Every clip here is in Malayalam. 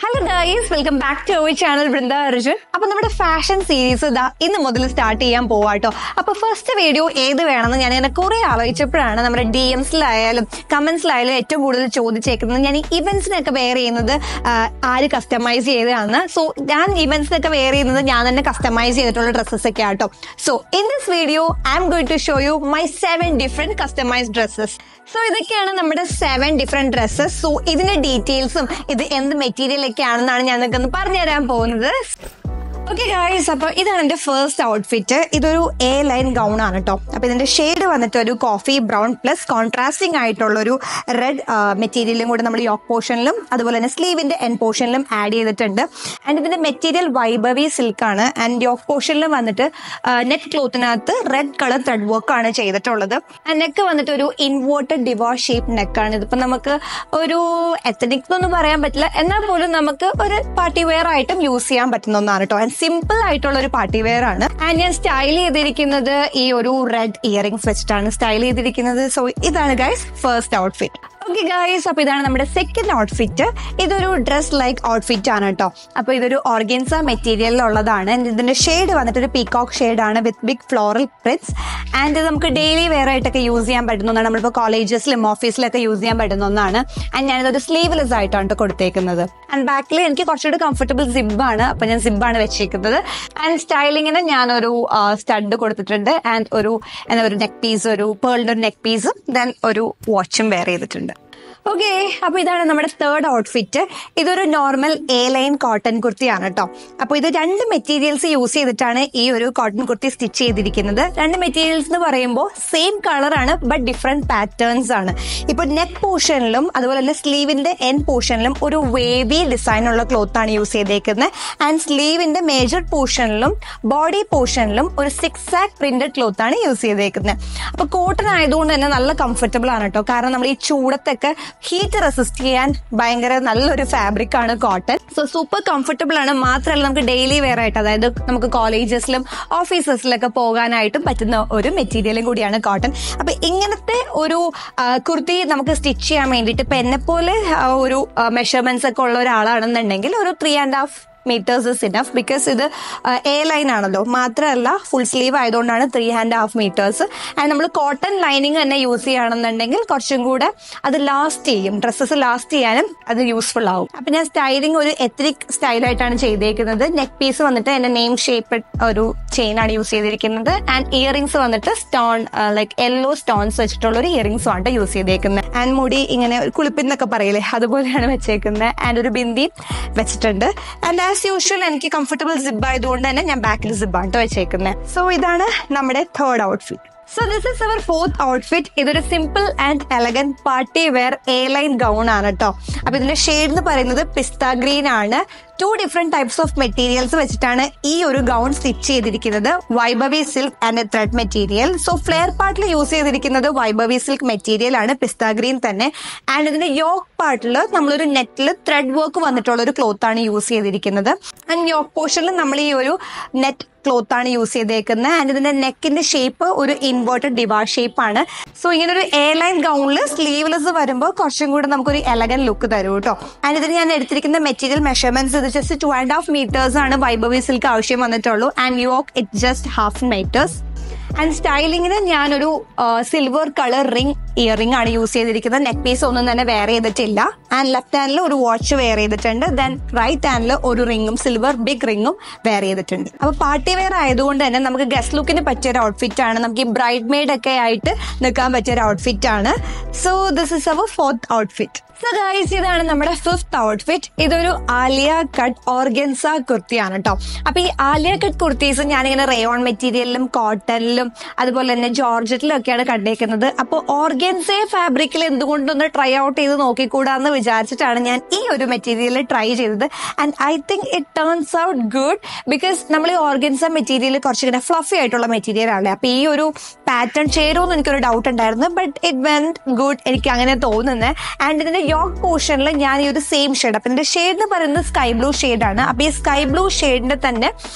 Hello guys, welcome back to our channel Vrinda Arjun. അപ്പൊ നമ്മുടെ ഫാഷൻ സീരീസ് ഇന്ന് മുതൽ സ്റ്റാർട്ട് ചെയ്യാൻ പോവാട്ടോ. അപ്പൊ ഫസ്റ്റ് വീഡിയോ ഏത് വേണമെന്ന് ഞാൻ ഇങ്ങനെ കുറെ ആലോചിച്ചപ്പോഴാണ് നമ്മുടെ DMസിലായാലും കമന്റ്സിലായാലും ഏറ്റവും കൂടുതൽ ചോദിച്ചേക്കുന്നത് ഞാൻ ഈ ഇവന്റ്സിനൊക്കെ വെയർ ചെയ്യുന്നത് ആര് കസ്റ്റമൈസ് ചെയ്തതാണ്. സോ ഞാൻ ഇവന്റ്സിനൊക്കെ വെയർ ചെയ്യുന്നത് ഞാൻ തന്നെ കസ്റ്റമൈസ് ചെയ്തിട്ടുള്ള ഡ്രസ്സസ് ഒക്കെ ആട്ടോ. So in this video I'm going to show you my 7 different customized dresses. So ഇതൊക്കെയാണ് നമ്മുടെ 7 ഡിഫറെന്റ് ഡ്രസ്സസ്. സോ ഇതിന്റെ ഡീറ്റെയിൽസും ഇത് എന്ത് മെറ്റീരിയൽ ഒക്കെ ആണെന്നാണ് ഞാൻ നിങ്ങൾക്ക് ഒന്ന് പറഞ്ഞു തരാൻ പോകുന്നത്. ഓക്കെ ഗൈസ്, അപ്പൊ ഇതാണ് എന്റെ ഫസ്റ്റ് ഔട്ട്ഫിറ്റ്. ഇതൊരു എ ലൈൻ ഗൗൺ ആണ് കേട്ടോ. അപ്പൊ ഇതിന്റെ ഷെയ്ഡ് വന്നിട്ട് ഒരു കോഫി ബ്രൗൺ പ്ലസ് കോൺട്രാസ്റ്റിംഗ് ആയിട്ടുള്ള ഒരു റെഡ് മെറ്റീരിയലും കൂടെ നമ്മൾ യോക്ക് പോർഷനിലും അതുപോലെ തന്നെ സ്ലീവിന്റെ എൻ പോർഷനിലും ആഡ് ചെയ്തിട്ടുണ്ട്. ആൻഡ് ഇതിന്റെ മെറ്റീരിയൽ വൈഭവി സിൽക്ക് ആണ്. ആൻഡ് യോക്ക് പോർഷനിലും വന്നിട്ട് നെറ്റ് ക്ലോത്തിനകത്ത് റെഡ് കളർ ത്രെഡ് വർക്ക് ആണ് ചെയ്തിട്ടുള്ളത്. ആൻഡ് നെക്ക് വന്നിട്ട് ഒരു ഇൻവേർട്ടഡ് ഡിവോഴ്സ് ഷേപ്പ് നെക്കാണ്. ഇതിപ്പോ നമുക്ക് ഒരു എത്തനിക് എന്നൊന്നും പറയാൻ പറ്റില്ല, എന്നാൽ പോലും നമുക്ക് ഒരു പാർട്ടി വെയർ ആയിട്ടും യൂസ് ചെയ്യാൻ പറ്റുന്ന ഒന്നാണ് കേട്ടോ. ആൻഡ് സിമ്പിൾ ആയിട്ടുള്ള ഒരു പാർട്ടി വെയർ ആണ്. ആൻഡ് ഞാൻ സ്റ്റൈൽ ചെയ്തിരിക്കുന്നത് ഈ ഒരു റെഡ് ഇയറിംഗ്സ് വെച്ചിട്ടാണ് സ്റ്റൈൽ ചെയ്തിരിക്കുന്നത്. സോ ഇതാണ് guys first outfit. Okay guys, അപ്പൊ ഇതാണ് നമ്മുടെ സെക്കൻഡ് ഔട്ട്ഫിറ്റ്. ഇതൊരു ഡ്രസ് ലൈക്ക് ഔട്ട്ഫിറ്റ് ആണ് കേട്ടോ. അപ്പൊ ഇതൊരു ഓർഗൻസ മെറ്റീരിയലിലുള്ളതാണ്. ഇതിന്റെ ഷെയ്ഡ് വന്നിട്ട് ഒരു പീകോക്ക് ഷെയ്ഡ് ആണ് with big floral prints. And ഇത് നമുക്ക് ഡെയിലി വെയർ ആയിട്ടൊക്കെ യൂസ് ചെയ്യാൻ പറ്റുന്ന ഒന്നാണ്. നമ്മളിപ്പോൾ കോളേജസിലും ഓഫീസിലൊക്കെ യൂസ് ചെയ്യാൻ പറ്റുന്ന ഒന്നാണ്. ആൻഡ് ഞാനിതൊരു സ്ലീവ്ലെസ് ആയിട്ടാണ് കൊടുത്തേക്കുന്നത്. ആൻഡ് ബാക്കിൽ എനിക്ക് കുറച്ചുകൂടി കംഫർട്ടബിൾ സിബാണ്. അപ്പൊ ഞാൻ സിബാണ് വെച്ചേക്കുന്നത്. ആൻഡ് സ്റ്റൈലിങ്ങിന് ഞാനൊരു സ്റ്റഡ് കൊടുത്തിട്ടുണ്ട്. ആൻഡ് ഒരു നെക്ക് പീസ്, ഒരു പേളിന്റെ ഒരു നെക്ക് പീസും ദെൻ ഒരു വാച്ചും വെയർ ചെയ്തിട്ടുണ്ട്. ഓക്കെ, അപ്പൊ ഇതാണ് നമ്മുടെ തേർഡ് ഔട്ട്ഫിറ്റ്. ഇതൊരു നോർമൽ എ ലൈൻ കോട്ടൺ കുർത്തിയാണ് കേട്ടോ. അപ്പൊ ഇത് 2 മെറ്റീരിയൽസ് യൂസ് ചെയ്തിട്ടാണ് ഈ ഒരു കോട്ടൺ കുർത്തി സ്റ്റിച്ച് ചെയ്തിരിക്കുന്നത്. 2 മെറ്റീരിയൽസ് എന്ന് പറയുമ്പോൾ സെയിം കളറാണ് ബട്ട് ഡിഫറെന്റ് പാറ്റേൺസ് ആണ്. ഇപ്പൊ നെക്ക് പോർഷനിലും അതുപോലെ തന്നെ സ്ലീവിന്റെ എൻ പോർഷനിലും ഒരു വേവി ഡിസൈൻ ഉള്ള ക്ലോത്ത് ആണ് യൂസ് ചെയ്തേക്കുന്നത്. ആൻഡ് സ്ലീവിന്റെ മേജർ പോർഷനിലും ബോഡി പോർഷനിലും ഒരു 6 പ്രിന്റഡ് ക്ലോത്ത് ആണ് യൂസ് ചെയ്തേക്കുന്നത്. അപ്പൊ കോട്ടൺ ആയതുകൊണ്ട് തന്നെ നല്ല കംഫർട്ടബിൾ ആണ് കേട്ടോ. കാരണം നമ്മൾ ഈ ചൂടത്തൊക്കെ ഹീറ്റ് റെസിസ്റ്റ് ചെയ്യാൻ ഭയങ്കര നല്ലൊരു ഫാബ്രിക് ആണ് കോട്ടൺ. സോ സൂപ്പർ കംഫർട്ടബിൾ ആണ്. മാത്രമല്ല നമുക്ക് ഡെയിലി വെയർ ആയിട്ട്, അതായത് നമുക്ക് കോളേജസിലും ഓഫീസസിലൊക്കെ പോകാനായിട്ടും പറ്റുന്ന ഒരു മെറ്റീരിയലും കൂടിയാണ് കോട്ടൺ. അപ്പൊ ഇങ്ങനത്തെ ഒരു കുർത്തി നമുക്ക് സ്റ്റിച്ച് ചെയ്യാൻ വേണ്ടിയിട്ട് ഇപ്പൊ എന്നെ പോലെ ഒരു മെഷർമെന്റ്സ് ഒക്കെ ഉള്ള ഒരാളാണെന്നുണ്ടെങ്കിൽ ഒരു 3.5 meters is enough. ബിക്കോസ് ഇത് എ ലൈൻ ആണല്ലോ. മാത്രമല്ല ഫുൾ സ്ലീവ് ആയതുകൊണ്ടാണ് 3.5 meters. ആൻഡ് നമ്മൾ കോട്ടൺ ലൈനിങ് തന്നെ യൂസ് ചെയ്യുകയാണെന്നുണ്ടെങ്കിൽ കുറച്ചും കൂടെ അത് ലാസ്റ്റ് ചെയ്യും, ഡ്രസ്സസ് ലാസ്റ്റ് ചെയ്യാനും അത് യൂസ്ഫുൾ ആവും. അപ്പൊ ഞാൻ സ്റ്റൈലിംഗ് ഒരു എത്നിക് സ്റ്റൈലായിട്ടാണ് ചെയ്തേക്കുന്നത്. നെക്ക് പീസ് വന്നിട്ട് എന്റെ നെയിം ഷേപ്പ് ഒരു ചെയിൻ ആണ് യൂസ് ചെയ്തിരിക്കുന്നത്. ആൻഡ് ഇയറിംഗ്സ് വന്നിട്ട് സ്റ്റോൺ ലൈക്ക് യെല്ലോ സ്റ്റോൺസ് വെച്ചിട്ടുള്ള ഒരു ഇയറിംഗ്സ് ആണ് യൂസ് ചെയ്തേക്കുന്നത്. ആൻഡ് മുടി ഇങ്ങനെ കുളിപ്പിന്നൊക്കെ പറയില്ലേ, അതുപോലെയാണ് വെച്ചേക്കുന്നത്. ആൻഡ് ഒരു ബിന്ദി വെച്ചിട്ടുണ്ട്. ആൻഡ് ആസ് യൂഷ്വൽ എനിക്ക് കംഫർട്ടബിൾ സിബ് ആയതുകൊണ്ട് തന്നെ ഞാൻ ബാക്കിൽ സിബാണ് വെച്ചേക്കുന്നത്. സോ ഇതാണ് നമ്മുടെ third outfit. So this is our fourth outfit. ഇതൊരു simple and elegant party wear A line gown ആണ് കേട്ടോ. അപ്പൊ ഇതിന്റെ ഷെയ്ഡ് എന്ന് പറയുന്നത് പിസ്ത ഗ്രീൻ ആണ്. 2 ഡിഫറെന്റ് ടൈപ്സ് ഓഫ് മെറ്റീരിയൽസ് വെച്ചിട്ടാണ് ഈ ഒരു ഗൗൺ സ്റ്റിച്ച് ചെയ്തിരിക്കുന്നത്. Vaibhavi silk and thread material. So flare പാർട്ടിൽ യൂസ് ചെയ്തിരിക്കുന്നത് വൈഭവി സിൽക്ക് മെറ്റീരിയൽ ആണ്, പിസ്ത ഗ്രീൻ തന്നെ. ആൻഡ് ഇതിന്റെ യോക്ക് പാർട്ടിൽ നമ്മളൊരു നെറ്റിൽ ത്രെഡ് വർക്ക് വന്നിട്ടുള്ള ഒരു ക്ലോത്ത് ആണ് യൂസ് ചെയ്തിരിക്കുന്നത്. ആൻഡ് യോക്ക് പോർഷനിൽ നമ്മൾ ഈ ഒരു നെറ്റ് ക്ലോത്ത് ആണ് യൂസ് ചെയ്തേക്കുന്നത്. ആൻഡ് ഇതിന്റെ നെക്കിന്റെ ഷേപ്പ് ഒരു ഇൻവേർട്ടഡ് ഡിവാഷ് ഷേപ്പ് ആണ്. സോ ഇങ്ങനെ ഒരു എ ലൈൻ ഗൗണിൽ സ്ലീവ്ലെസ് വരുമ്പോൾ കുറച്ചും കൂടെ നമുക്കൊരു എലഗന്റ് ലുക്ക് തരും കേട്ടോ. ആൻഡ് ഇതിന് ഞാൻ എടുത്തിരിക്കുന്ന മെറ്റീരിയൽ മെഷർമെന്റ്സ് ഇത് ജസ്റ്റ് 2.5 meters ആണ് വൈഭവി സിൽക്ക് ആവശ്യം വന്നിട്ടുള്ളൂ. And yoke it just 0.5 meters. And സ്റ്റൈലിങ്ങിന് ഞാനൊരു സിൽവർ കളർ റിംഗ് ഇയറിംഗ് ആണ് യൂസ് ചെയ്തിരിക്കുന്നത്. നെക്ക് പീസ് ഒന്നും തന്നെ വെയർ ചെയ്തിട്ടില്ല. ആൻഡ് ലെഫ്റ്റ് ഹാൻഡിൽ ഒരു വാച്ച് വെയർ ചെയ്തിട്ടുണ്ട്. ദെൻ റൈറ്റ് ഹാൻഡിൽ ഒരു റിംഗും സിൽവർ ബിഗ് റിംഗും വെയർ ചെയ്തിട്ടുണ്ട്. അപ്പൊ പാർട്ടി വെയർ ആയതുകൊണ്ട് തന്നെ നമുക്ക് ഗസ്റ്റ് ലുക്കിന് പറ്റിയ ഒരു ഔട്ട്ഫിറ്റ് ആണ്. നമുക്ക് ഈ ബ്രൈഡ് മെയ്ഡ് ഒക്കെ ആയിട്ട് നിൽക്കാൻ പറ്റിയ ഒരു ഔട്ട്ഫിറ്റ് ആണ്. So this is our fourth outfit. So guys, ഇതാണ് നമ്മുടെ ഫിഫ്ത്ത് ഔട്ട്ഫിറ്റ്. ഇതൊരു ആലിയ കട്ട് ഓർഗൻസ കുർത്തിയാണ് കേട്ടോ. അപ്പൊ ഈ ആലിയ കട്ട് കുർത്തീസ് ഞാനിങ്ങനെ റയോൺ മെറ്റീരിയലിലും കോട്ടണിലും അതുപോലെ തന്നെ ജോർജറ്റിലും ഒക്കെയാണ് കണ്ടേക്കുന്നത്. അപ്പോൾ ഓർഗൻസ ഫാബ്രിക്കിൽ എന്തുകൊണ്ടൊന്ന് ട്രൈ ഔട്ട് ചെയ്ത് നോക്കിക്കൂടാന്ന് വിചാരിച്ചിട്ടാണ് ഞാൻ ഈ ഒരു മെറ്റീരിയൽ ട്രൈ ചെയ്തത്. And I think it turns out good. Because നമ്മൾ ഈ ഓർഗൻസ മെറ്റീരിയൽ കുറച്ചിങ്ങനെ ഫ്ലഫി ആയിട്ടുള്ള മെറ്റീരിയൽ ആണ്. അപ്പൊ ഈ ഒരു പാറ്റേൺ ചേരുമെന്ന് എനിക്കൊരു ഡൗട്ട് ഉണ്ടായിരുന്നു. ബട്ട് ഇറ്റ് വെന്റ് ഗുഡ്, എനിക്ക് അങ്ങനെ തോന്നുന്നത്. ആൻഡ് ഇതിന്റെ യോക്ക് പോർഷനിൽ ഞാൻ ഈ ഒരു സെയിം ഷെയ്ഡ്, അപ്പൊ ഇതിന്റെ ഷെയ്ഡ് എന്ന് പറയുന്നത് സ്കൈ ബ്ലൂ ഷെയ്ഡാണ്. അപ്പൊ ഈ സ്കൈ ബ്ലൂ ഷെയ്ഡിന്റെ തന്നെ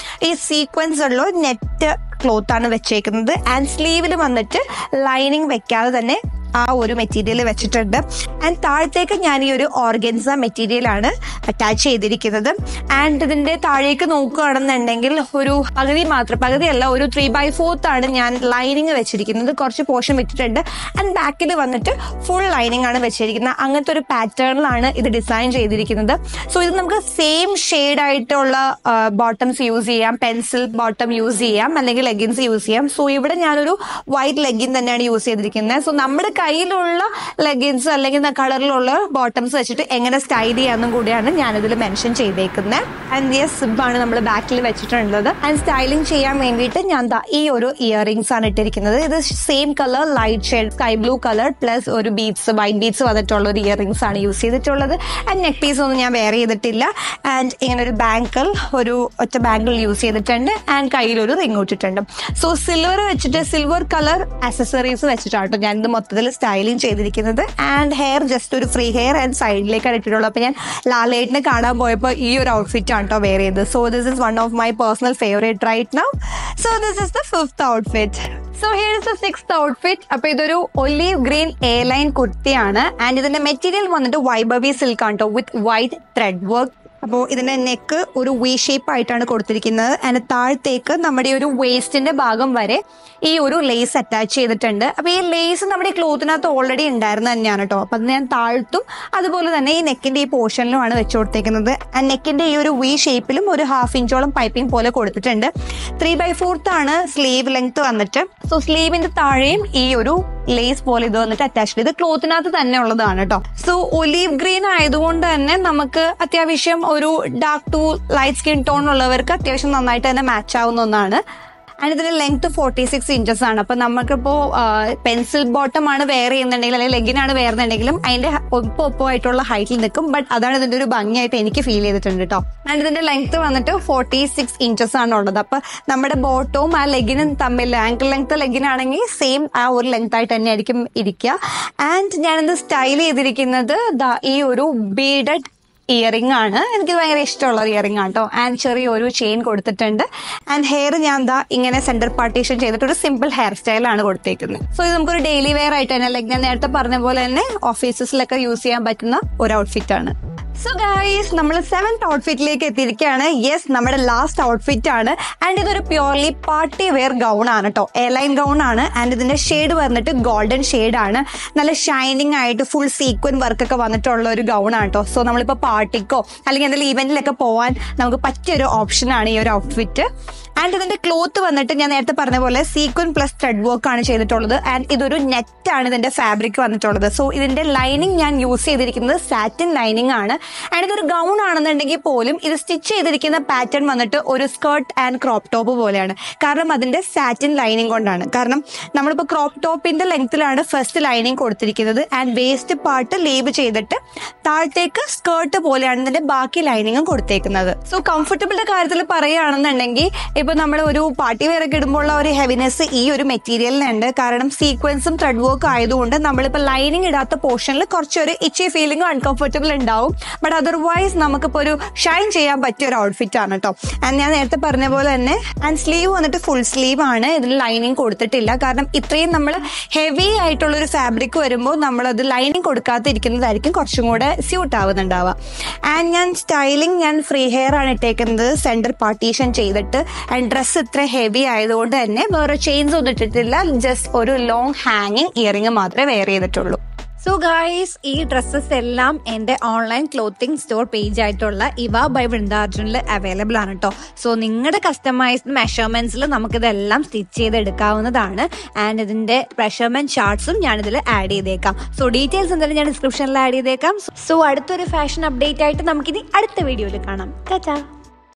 ഈ സീക്വൻസ് ഉള്ള നെറ്റ് ക്ലോത്ത് ആണ് വെച്ചേക്കുന്നത്. ആൻഡ് സ്ലീവിൽ വന്നിട്ട് ലൈനിങ് വെക്കാതെ തന്നെ ആ ഒരു മെറ്റീരിയൽ വെച്ചിട്ടുണ്ട്. ആൻഡ് താഴത്തേക്ക് ഞാൻ ഈ ഒരു ഓർഗൻസ മെറ്റീരിയൽ ആണ് അറ്റാച്ച് ചെയ്തിരിക്കുന്നത്. ആൻഡ് ഇതിന്റെ താഴേക്ക് നോക്കുകയാണെന്നുണ്ടെങ്കിൽ ഒരു പകുതിയല്ല, ഒരു 3/4 ആണ് ഞാൻ ലൈനിങ് വെച്ചിരിക്കുന്നത്. കുറച്ച് പോർഷൻ വിട്ടിട്ടുണ്ട്. ആൻഡ് ബാക്കിൽ വന്നിട്ട് ഫുൾ ലൈനിങ് ആണ് വെച്ചിരിക്കുന്നത്. അങ്ങനത്തെ ഒരു പാറ്റേണിലാണ് ഇത് ഡിസൈൻ ചെയ്തിരിക്കുന്നത്. സോ ഇത് നമുക്ക് സെയിം ഷെയ്ഡ് ആയിട്ടുള്ള ബോട്ടംസ് യൂസ് ചെയ്യാം, പെൻസിൽ ബോട്ടം യൂസ് ചെയ്യാം, അല്ലെങ്കിൽ ലെഗിൻസ് യൂസ് ചെയ്യാം. സോ ഇവിടെ ഞാനൊരു വൈറ്റ് ലെഗിൻ തന്നെയാണ് യൂസ് ചെയ്തിരിക്കുന്നത്. സോ നമ്മുടെ കയ്യിലുള്ള ലെഗിൻസ് അല്ലെങ്കിൽ കളറിലുള്ള ബോട്ടംസ് വെച്ചിട്ട് എങ്ങനെ സ്റ്റൈൽ ചെയ്യാമെന്നും കൂടിയാണ് ഞാനിതിൽ മെൻഷൻ ചെയ്തേക്കുന്നത്. ആൻഡ് യെസ്, സിബാണ് നമ്മൾ ബാക്കിൽ വെച്ചിട്ടുള്ളത്. ആൻഡ് സ്റ്റൈലിംഗ് ചെയ്യാൻ വേണ്ടിയിട്ട് ഞാൻ ഈ ഒരു ഇയറിംഗ്സ് ആണ് ഇട്ടിരിക്കുന്നത്. ഇത് same colour light shade sky blue colour plus ഒരു വൈറ്റ് ബീഡ്സ് വന്നിട്ടുള്ള ഒരു ഇയറിംഗ്സ് ആണ് യൂസ് ചെയ്തിട്ടുള്ളത്. ആൻഡ് നെക്ക് പീസ് ഒന്നും ഞാൻ വെയർ ചെയ്തിട്ടില്ല. ആൻഡ് ഇങ്ങനെ ഒരു ഒരു ഒറ്റ ബാങ്കിൾ യൂസ് ചെയ്തിട്ടുണ്ട്. ആൻഡ് കയ്യിലൊരു റിംഗ് ഇട്ടിട്ടുണ്ട്. സോ സിൽവർ കളർ ആക്സസറീസ് വെച്ചിട്ടാണ് ഞാൻ ഇത് മൊത്തത്തിൽ സ്റ്റൈലിംഗ് ചെയ്തിരിക്കുന്നത്. ആൻഡ് ഹെയർ ജസ്റ്റ് ഒരു ഫ്രീ ഹെയർ ആൻഡ് സൈഡിലേക്കാണ് ഇട്ടിട്ടുള്ളത്. അപ്പൊ ഞാൻ ലാലേട്ടിനെ കാണാൻ പോയപ്പോൾ ഈ ഒരു ഔട്ട്ഫിറ്റ് ആണ് കേട്ടോ വെയർ ചെയ്തത്. So this is one of my personal favourite right now. So this is the 5th outfit. So here is the 6th outfit. അപ്പൊ ഇതൊരു ഒലീവ് ഗ്രീൻ എ ലൈൻ കുർത്തിയാണ്. ആൻഡ് ഇതിന്റെ മെറ്റീരിയൽ വന്നിട്ട് വൈഭവി സിൽക്ക് ആണ് കേട്ടോ, വിത്ത് വൈറ്റ് ത്രെഡ് വർക്ക്. അപ്പോൾ ഇതിന്റെ നെക്ക് ഒരു വി ഷേപ്പ് ആയിട്ടാണ് കൊടുത്തിരിക്കുന്നത്. ആൻഡ് താഴത്തേക്ക് നമ്മുടെ ഒരു വേസ്റ്റിന്റെ ഭാഗം വരെ ഈ ഒരു ലേസ് അറ്റാച്ച് ചെയ്തിട്ടുണ്ട്. അപ്പൊ ഈ ലേസ് നമ്മുടെ ഈ ക്ലോത്തിനകത്ത് ഓൾറെഡി ഉണ്ടായിരുന്ന തന്നെയാണ് കേട്ടോ. അപ്പൊ അത് ഞാൻ താഴ്ത്തും അതുപോലെ തന്നെ ഈ നെക്കിന്റെ ഈ പോർഷനിലുമാണ് വെച്ചു കൊടുത്തേക്കുന്നത്. ആൻഡ് നെക്കിന്റെ ഈ ഒരു വി ഷേപ്പിലും ഒരു 1/2 ഇഞ്ചോളം പൈപ്പിംഗ് പോലെ കൊടുത്തിട്ടുണ്ട്. 3/4 ആണ് സ്ലീവ് ലെങ്ത് വന്നിട്ട്. സോ സ്ലീവിന്റെ താഴെയും ഈ ഒരു ലേസ് പോലെ ഇത് വന്നിട്ട് അറ്റാച്ച്ഡ്. ഇത് ക്ലോത്തിനകത്ത് തന്നെ ഉള്ളതാണ് കേട്ടോ. സോ ഒലീവ് ഗ്രീൻ ആയതുകൊണ്ട് തന്നെ നമുക്ക് അത്യാവശ്യം ഒരു dark to light skin tone ഉള്ളവർക്ക് അത്യാവശ്യം നന്നായിട്ട് തന്നെ മാച്ച് ആവുന്ന ഒന്നാണ്. ആൻഡ് ഇതിന്റെ ലെങ്ത് 46 inches ആണ്. അപ്പൊ നമുക്കിപ്പോ പെൻസിൽ ബോട്ടം ആണ് വെയർ ചെയ്യുന്നുണ്ടെങ്കിൽ അല്ലെങ്കിൽ ലെഗിനാണ് വെയർ ചെയ്യുന്നുണ്ടെങ്കിലും അതിന്റെ ഒപ്പമായിട്ടുള്ള ഹൈറ്റിൽ നിൽക്കും. ബട്ട് അതാണ് ഇതിന്റെ ഒരു ഭംഗിയായിട്ട് എനിക്ക് ഫീൽ ചെയ്തിട്ടുണ്ട് കേട്ടോ. ആൻഡ് ഇതിന്റെ ലെങ്ത് വന്നിട്ട് 46 inches ആണ് ഉള്ളത്. അപ്പൊ നമ്മുടെ ബോട്ടവും ആ ലെഗിനും തമ്മിൽ ആങ്കിൾ ലെങ്ത് ലെഗിനാണെങ്കിൽ സെയിം ആ ഒരു ലെങ്ത് ആയിട്ട് തന്നെ ആയിരിക്കും ഇരിക്കുക. ആൻഡ് ഞാനിത് സ്റ്റൈൽ ചെയ്തിരിക്കുന്നത് ഈ ഒരു ബീഡഡ് ഇയറിംഗ് ആണ്. എനിക്ക് ഭയങ്കര ഇഷ്ടമുള്ള ഇയറിംഗ് ആണ് കേട്ടോ. ആൻഡ് ചെറിയൊരു ചെയിൻ കൊടുത്തിട്ടുണ്ട്. ആൻഡ് ഹെയർ ഞാൻ ഇങ്ങനെ സെന്റർ പാർട്ടീഷൻ ചെയ്തിട്ട് ഒരു സിമ്പിൾ ഹെയർ സ്റ്റൈലാണ് കൊടുത്തേക്കുന്നത്. സോ ഇത് നമുക്കൊരു ഡെയിലി വെയർ ആയിട്ട് തന്നെ, ലൈക്ക് ഞാൻ നേരത്തെ പറഞ്ഞ പോലെ തന്നെ ഓഫീസസിലൊക്കെ യൂസ് ചെയ്യാൻ പറ്റുന്ന ഒരു ഔട്ട്ഫിറ്റ് ആണ്. സോ ഗൈസ്, നമ്മൾ 7th outfitലേക്ക് എത്തിയിരിക്കുകയാണ്. യെസ്, നമ്മുടെ ലാസ്റ്റ് ഔട്ട്ഫിറ്റ് ആണ്. ആൻഡ് ഇതൊരു പ്യോർലി പാർട്ടി വെയർ ഗൗൺ ആണ് കേട്ടോ, എയർലൈൻ ഗൗൺ ആണ്. ആൻഡ് ഇതിന്റെ ഷെയ്ഡ് വന്നിട്ട് ഗോൾഡൻ ഷെയ്ഡ് ആണ്. നല്ല ഷൈനിങ് ആയിട്ട് ഫുൾ സീക്വൻ വർക്ക് ഒക്കെ വന്നിട്ടുള്ള ഒരു ഗൗൺ ആണ് കേട്ടോ. സോ നമ്മളിപ്പോ പാർട്ടിക്കോ അല്ലെങ്കിൽ എന്തെങ്കിലും ഇവന്റിലൊക്കെ പോവാൻ നമുക്ക് പറ്റിയൊരു ഓപ്ഷൻ ആണ് ഈ ഒരു ഔട്ട്ഫിറ്റ്. ആൻഡ് ഇതിന്റെ ക്ലോത്ത് വന്നിട്ട് ഞാൻ നേരത്തെ പറഞ്ഞ പോലെ സീക്വൻ പ്ലസ് ത്രെഡ് വർക്ക് ആണ് ചെയ്തിട്ടുള്ളത്. ആൻഡ് ഇതൊരു നെറ്റ് ആണ് ഇതിന്റെ ഫാബ്രിക് വന്നിട്ടുള്ളത്. സോ ഇതിന്റെ ലൈനിങ് ഞാൻ യൂസ് ചെയ്തിരിക്കുന്നത് സാറ്റിൻ ലൈനിങ് ആണ്. ആൻഡ് ഇതൊരു ഗൗൺ ആണെന്നുണ്ടെങ്കിൽ പോലും ഇത് സ്റ്റിച്ച് ചെയ്തിരിക്കുന്ന പാറ്റേൺ വന്നിട്ട് ഒരു സ്കേർട്ട് ആൻഡ് ക്രോപ്പ് ടോപ്പ് പോലെയാണ്. കാരണം അതിന്റെ സാറ്റിൻ ലൈനിങ് കൊണ്ടാണ്. കാരണം നമ്മളിപ്പോൾ ക്രോപ്പ് ടോപ്പിന്റെ ലെങ്ത്തിലാണ് ഫസ്റ്റ് ലൈനിങ് കൊടുത്തിരിക്കുന്നത്. ആൻഡ് വേസ്റ്റ് പാർട്ട് ലീവ് ചെയ്തിട്ട് താഴത്തേക്ക് സ്കേർട്ട് പോലെയാണ് ഇതിന്റെ ബാക്കി ലൈനിങ്ങും കൊടുത്തേക്കുന്നത്. സോ കംഫർട്ടബിളിന്റെ കാര്യത്തിൽ പറയുകയാണെന്നുണ്ടെങ്കിൽ ഇപ്പൊ നമ്മൾ ഒരു പാർട്ടി വെയർ ഒക്കെ ഇടുമ്പോൾ ഒരു ഹെവിനെസ് ഈ ഒരു മെറ്റീരിയലിനുണ്ട്. കാരണം സീക്വൻസും ത്രെഡ് വർക്ക് ആയതുകൊണ്ട് നമ്മളിപ്പോ ലൈനിങ് ഇടാത്ത പോർഷനിൽ കുറച്ചൊരു ഇച്ചി ഫീലിംഗും അൺകംഫർട്ടബിൾ ഉണ്ടാവും. ബട്ട് അതർവൈസ് നമുക്കിപ്പോ ഒരു ഷൈൻ ചെയ്യാൻ പറ്റിയ ഒരു ഔട്ട്ഫിറ്റ് ആണ് കേട്ടോ. ആൻഡ് ഞാൻ നേരത്തെ പറഞ്ഞ പോലെ തന്നെ ആൻഡ് സ്ലീവ് വന്നിട്ട് ഫുൾ സ്ലീവ് ആണ്. ഇതിൽ ലൈനിങ് കൊടുത്തിട്ടില്ല. കാരണം ഇത്രയും നമ്മൾ ഹെവി ആയിട്ടുള്ള ഒരു ഫാബ്രിക് വരുമ്പോൾ നമ്മളത് ലൈനിങ് കൊടുക്കാതിരിക്കുന്നതായിരിക്കും കുറച്ചും കൂടെ സ്യൂട്ട് ആവുന്നുണ്ടാവുക. ആൻഡ് ഞാൻ ഫ്രീ ഹെയർ ആണ് ഇട്ടേക്കുന്നത്, സെന്റർ പാർട്ടീഷൻ ചെയ്തിട്ട്. ആൻഡ് ഡ്രസ്സ് ഇത്ര ഹെവി ആയതുകൊണ്ട് തന്നെ വേറെ ചെയിൻസ് ഒന്നും ഇട്ടിട്ടില്ല. ജസ്റ്റ് ഒരു ലോങ് ഹാങ്ങിങ് ഇയറിംഗ് മാത്രമേ വെയർ ചെയ്തിട്ടുള്ളൂ. സോ ഗൈസ്, ഈ ഡ്രസ്സസ് എല്ലാം എൻ്റെ ഓൺലൈൻ ക്ലോത്തിങ് സ്റ്റോർ പേജ് ആയിട്ടുള്ള ഇവ ബൈ വൃന്ദാർജുനിൽ അവൈലബിൾ ആണ് കേട്ടോ. സോ നിങ്ങളുടെ കസ്റ്റമൈസ്ഡ് മെഷർമെന്റ്സിൽ നമുക്കിതെല്ലാം സ്റ്റിച്ച് ചെയ്തെടുക്കാവുന്നതാണ്. ആൻഡ് ഇതിന്റെ മെഷർമെന്റ് ചാർട്ട്സും ഞാനിതിൽ ആഡ് ചെയ്തേക്കാം. സോ ഡീറ്റെയിൽസ് എന്തായാലും ഞാൻ ഡിസ്ക്രിപ്ഷനിൽ ആഡ് ചെയ്തേക്കാം. സോ അടുത്തൊരു ഫാഷൻ അപ്ഡേറ്റ് ആയിട്ട് നമുക്കിനി അടുത്ത വീഡിയോയിൽ കാണാം. ടാറ്റാ.